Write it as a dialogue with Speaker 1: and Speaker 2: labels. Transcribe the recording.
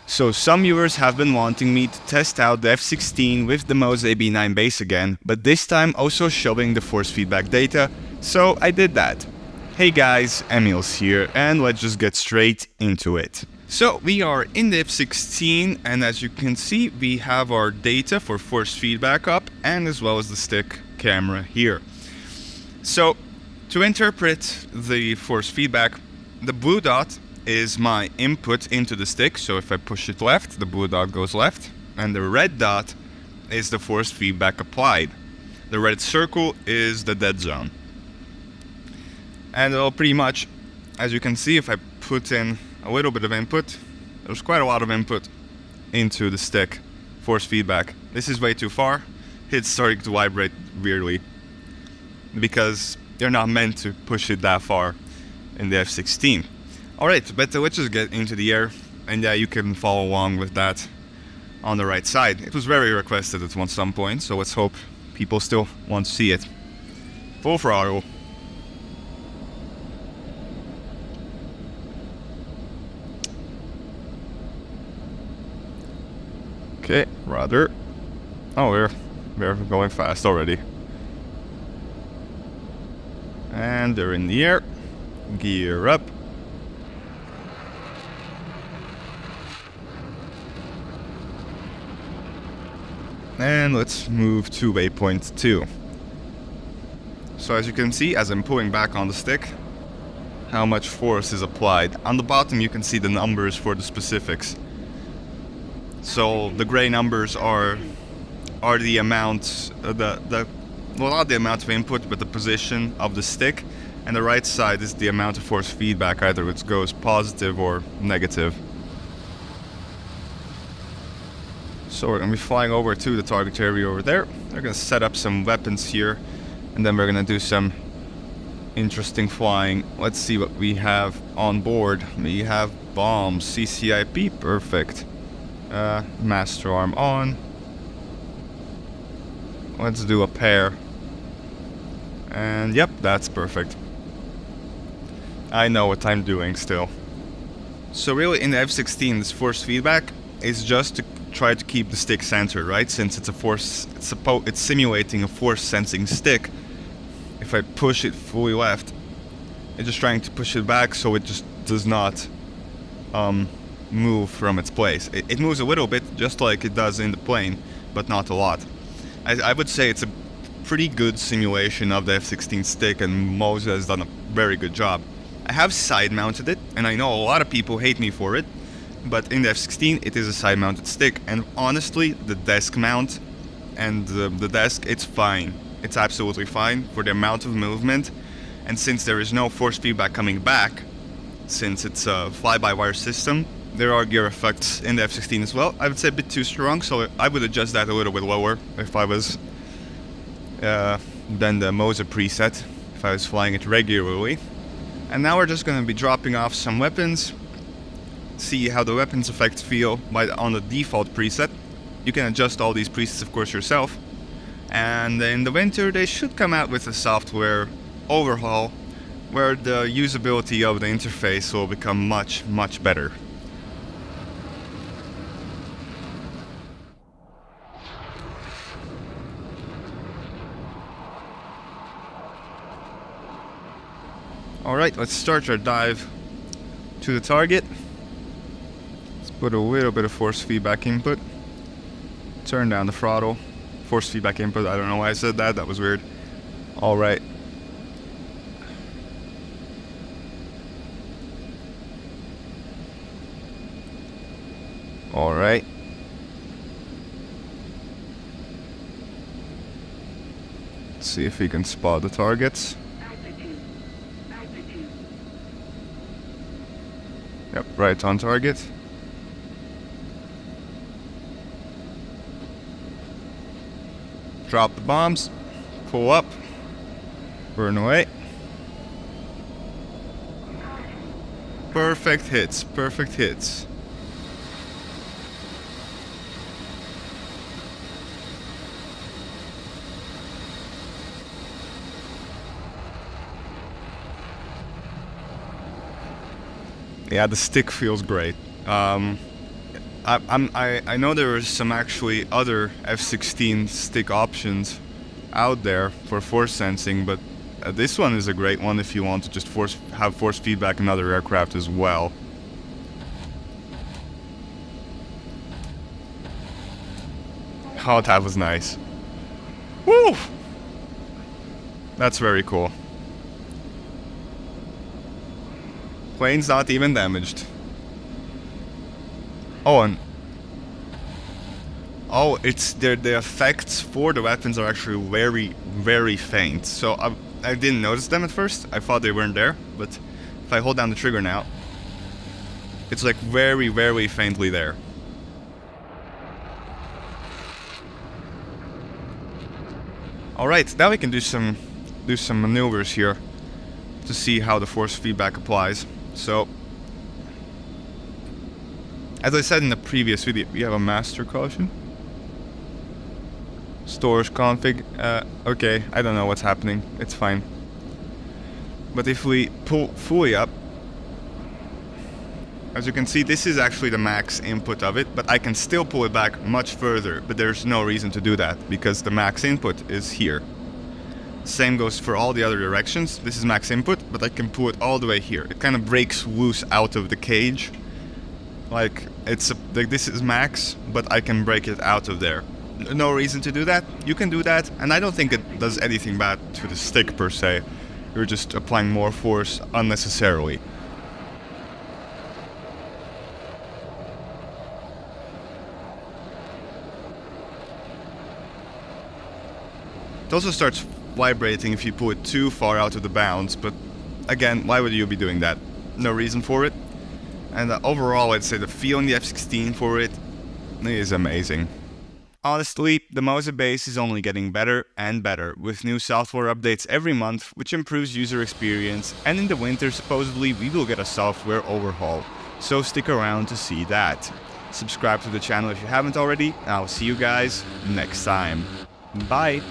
Speaker 1: So some viewers have been wanting me to test out the F-16 with the Moza AB9 base again, but this time also showing the force feedback data, so I did that. Hey guys, Emils here, and let's just get straight into it. So we are in the F-16, and as you can see we have our data for force feedback up, and as well as the stick camera here. So to interpret the force feedback, the blue dot is my input into the stick, so if I push it left, the blue dot goes left, and the red dot is the force feedback applied. The red circle is the dead zone. And it'll pretty much, as you can see, if I put in a little bit of input, there's quite a lot of input into the stick force feedback. This is way too far. It's starting to vibrate weirdly because they're not meant to push it that far in the F-16. Alright, but let's just get into the air, and yeah, you can follow along with that on the right side. It was very requested at some point, so let's hope people still want to see it. Full throttle. Okay, rudder. Oh, we're going fast already. And they're in the air. Gear up. And let's move to waypoint 2. So as you can see, as I'm pulling back on the stick, how much force is applied. On the bottom you can see the numbers for the specifics. So the gray numbers are the amount, well, not the amount of input, but the position of the stick, and the right side is the amount of force feedback, either it goes positive or negative. So we're going to be flying over to the target area over there. They're going to set up some weapons here, and then we're going to do some interesting flying. Let's see what we have on board. We have bombs, CCIP, perfect. Master arm on. Let's do a pair. And yep, that's perfect. I know what I'm doing still. So really in the F-16, this force feedback is just to try to keep the stick centered, right? Since it's a force, it's simulating a force sensing stick. If I push it fully left, it's just trying to push it back so it just does not move from its place. It moves a little bit, just like it does in the plane, but not a lot. I would say it's a pretty good simulation of the F-16 stick, and Moza has done a very good job. I have side mounted it, and I know a lot of people hate me for it, but in the F-16 it is a side mounted stick, and honestly the desk mount and the desk, it's fine. It's absolutely fine for the amount of movement, and since there is no force feedback coming back, since it's a fly-by-wire system, there are gear effects in the F-16 as well. I would say a bit too strong, so I would adjust that a little bit lower if I was than the Moza preset, if I was flying it regularly. And now we're just going to be dropping off some weapons, see how the weapons effects feel on the default preset. You can adjust all these presets of course yourself, and in the winter they should come out with a software overhaul where the usability of the interface will become much better. Alright, let's start our dive to the target. Let's put a little bit of force feedback input. Turn down the throttle. Force feedback input, I don't know why I said that, that was weird. Alright. Alright. Let's see if we can spot the targets. Yep, right on target. Drop the bombs. Pull up. Burn away. Perfect hits, perfect hits. Yeah, the stick feels great. I know there are some actually other F-16 stick options out there for force sensing, but this one is a great one if you want to just have force feedback in other aircraft as well. Oh, that was nice. Woo! That's very cool. Plane's not even damaged. Oh, and it's the effects for the weapons are actually very, very faint. So I didn't notice them at first. I thought they weren't there, but if I hold down the trigger now, it's like very, very faintly there. All right, now we can do some maneuvers here to see how the force feedback applies. So, as I said in the previous video, we have a master caution. Storage config. Okay, I don't know what's happening. It's fine. But if we pull fully up, as you can see, this is actually the max input of it, but I can still pull it back much further, but there's no reason to do that because the max input is here. Same goes for all the other directions. This is max input, but I can pull it all the way here. It kind of breaks loose out of the cage. Like this is max, but I can break it out of there. No reason to do that. You can do that, and I don't think it does anything bad to the stick per se. You're just applying more force unnecessarily. It also starts vibrating if you pull it too far out of the bounds, but again, why would you be doing that? No reason for it. And overall, I'd say the feel in the F-16 for it is amazing. Honestly, the Moza base is only getting better and better, with new software updates every month, which improves user experience, and in the winter supposedly we will get a software overhaul, so stick around to see that. Subscribe to the channel if you haven't already, and I'll see you guys next time. Bye!